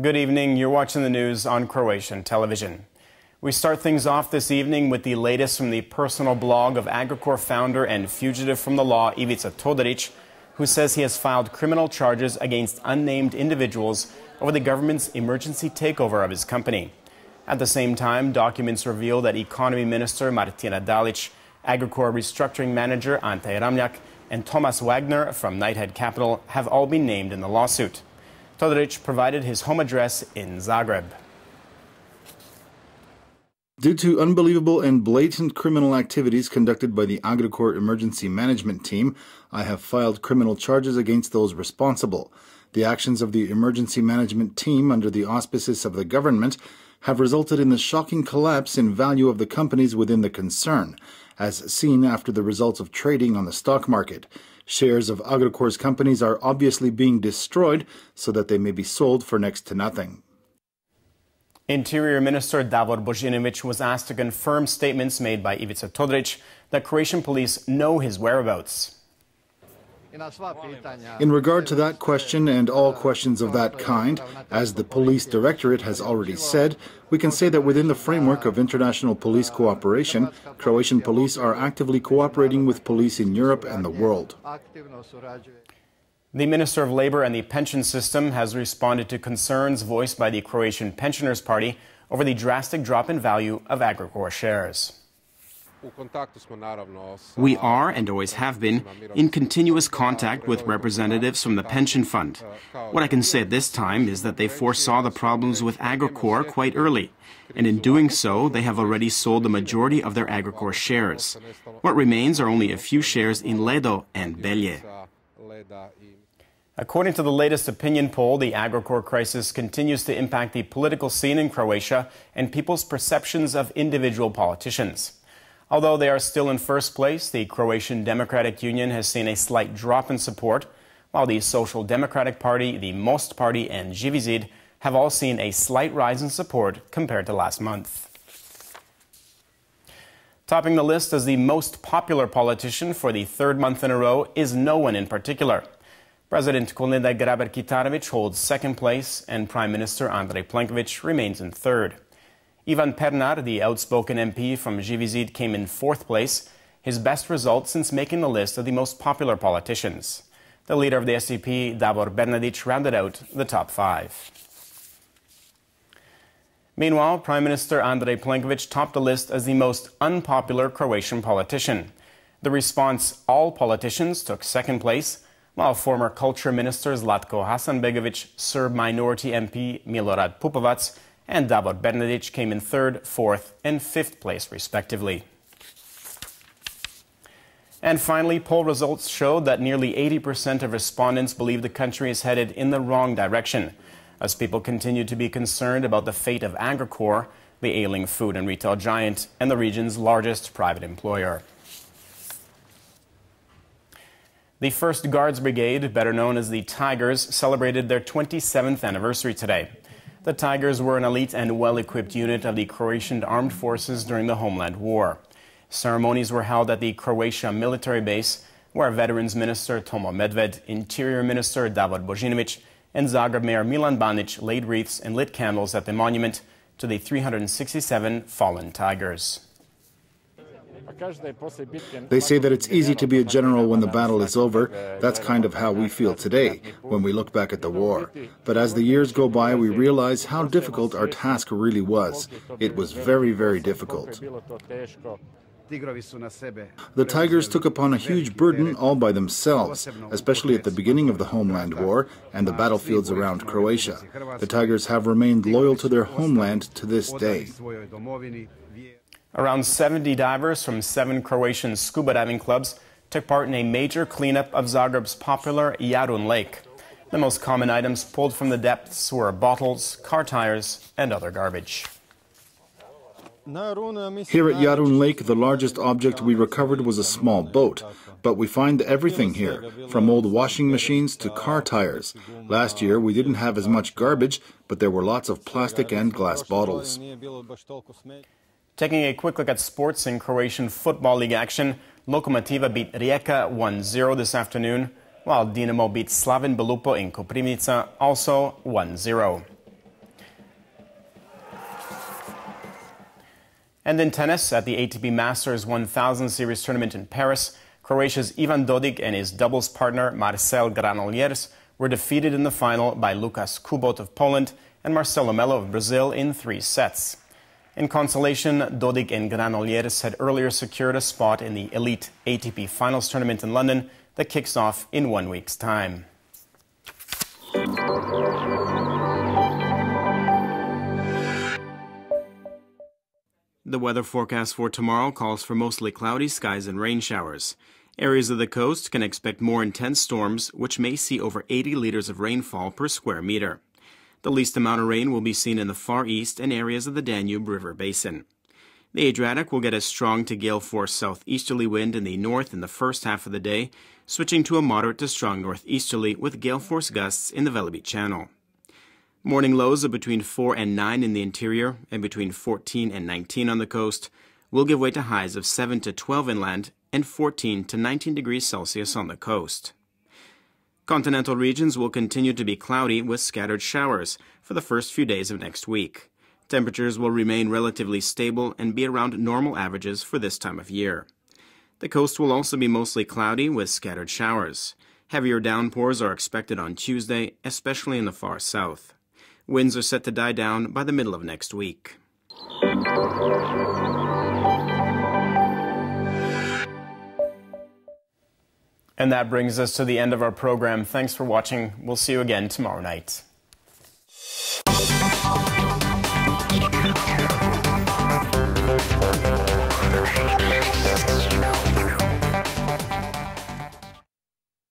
Good evening. You're watching the news on Croatian television. We start things off this evening with the latest from the personal blog of Agrokor founder and fugitive from the law Ivica Todorić, who says he has filed criminal charges against unnamed individuals over the government's emergency takeover of his company. At the same time, documents reveal that Economy Minister Martina Dalić, Agrokor restructuring manager Ante Ramljak, and Thomas Wagner from Knighthead Capital have all been named in the lawsuit. Todorić provided his home address in Zagreb. Due to unbelievable and blatant criminal activities conducted by the Agrokor emergency management team, I have filed criminal charges against those responsible. The actions of the emergency management team under the auspices of the government have resulted in the shocking collapse in value of the companies within the concern, as seen after the results of trading on the stock market. Shares of Agrokor's companies are obviously being destroyed so that they may be sold for next to nothing. Interior Minister Davor Božinović was asked to confirm statements made by Ivica Todorić that Croatian police know his whereabouts. In regard to that question and all questions of that kind, as the Police Directorate has already said, we can say that within the framework of international police cooperation, Croatian police are actively cooperating with police in Europe and the world. The Minister of Labour and the Pension System has responded to concerns voiced by the Croatian Pensioners Party over the drastic drop in value of Agrokor shares. We are, and always have been, in continuous contact with representatives from the pension fund. What I can say at this time is that they foresaw the problems with Agrokor quite early, and in doing so, they have already sold the majority of their Agrokor shares. What remains are only a few shares in Ledo and Belje. According to the latest opinion poll, the Agrokor crisis continues to impact the political scene in Croatia and people's perceptions of individual politicians. Although they are still in first place, the Croatian Democratic Union has seen a slight drop in support, while the Social Democratic Party, the Most Party, and Živi zid have all seen a slight rise in support compared to last month. Topping the list as the most popular politician for the third month in a row is no one in particular. President Kolinda Grabar-Kitarović holds second place, and Prime Minister Andrej Plenković remains in third. Ivan Pernar, the outspoken MP from Živi zid, came in fourth place, his best result since making the list of the most popular politicians. The leader of the SDP, Davor Bernardić, rounded out the top five. Meanwhile, Prime Minister Andrej Plenković topped the list as the most unpopular Croatian politician. The response All Politicians took second place, while former Culture Minister Zlatko Hasanbegović, Serb minority MP Milorad Pupovac, and Davor Bernardić came in third, fourth, and fifth place, respectively. And finally, poll results showed that nearly 80% of respondents believe the country is headed in the wrong direction, as people continue to be concerned about the fate of Agrokor, the ailing food and retail giant, and the region's largest private employer. The 1st Guards Brigade, better known as the Tigers, celebrated their 27th anniversary today. The Tigers were an elite and well-equipped unit of the Croatian armed forces during the Homeland War. Ceremonies were held at the Croatia military base, where Veterans Minister Tomo Medved, Interior Minister Davor Božinović, and Zagreb Mayor Milan Bandić laid wreaths and lit candles at the monument to the 367 fallen Tigers. They say that it's easy to be a general when the battle is over. That's kind of how we feel today, when we look back at the war. But as the years go by, we realize how difficult our task really was. It was very, very difficult. The Tigers took upon a huge burden all by themselves, especially at the beginning of the Homeland War and the battlefields around Croatia. The Tigers have remained loyal to their homeland to this day. Around 70 divers from 7 Croatian scuba diving clubs took part in a major cleanup of Zagreb's popular Jarun Lake. The most common items pulled from the depths were bottles, car tires, and other garbage. Here at Jarun Lake, the largest object we recovered was a small boat. But we find everything here, from old washing machines to car tires. Last year we didn't have as much garbage, but there were lots of plastic and glass bottles. Taking a quick look at sports in Croatian Football League action, Lokomotiva beat Rijeka 1-0 this afternoon, while Dinamo beat Slaven Belupo in Koprivnica also 1-0. And in tennis, at the ATP Masters 1000 Series tournament in Paris, Croatia's Ivan Dodig and his doubles partner Marcel Granollers were defeated in the final by Lukas Kubot of Poland and Marcelo Melo of Brazil in 3 sets. In consolation, Dodig and Granollers had earlier secured a spot in the elite ATP Finals tournament in London that kicks off in 1 week's time. The weather forecast for tomorrow calls for mostly cloudy skies and rain showers. Areas of the coast can expect more intense storms, which may see over 80 liters of rainfall per square meter. The least amount of rain will be seen in the far east and areas of the Danube River Basin. The Adriatic will get a strong to gale force southeasterly wind in the north in the first half of the day, switching to a moderate to strong northeasterly with gale force gusts in the Velebit Channel. Morning lows of between 4 and 9 in the interior and between 14 and 19 on the coast will give way to highs of 7 to 12 inland and 14 to 19 degrees Celsius on the coast. Continental regions will continue to be cloudy with scattered showers for the first few days of next week. Temperatures will remain relatively stable and be around normal averages for this time of year. The coast will also be mostly cloudy with scattered showers. Heavier downpours are expected on Tuesday, especially in the far south. Winds are set to die down by the middle of next week. And that brings us to the end of our program. Thanks for watching. We'll see you again tomorrow night.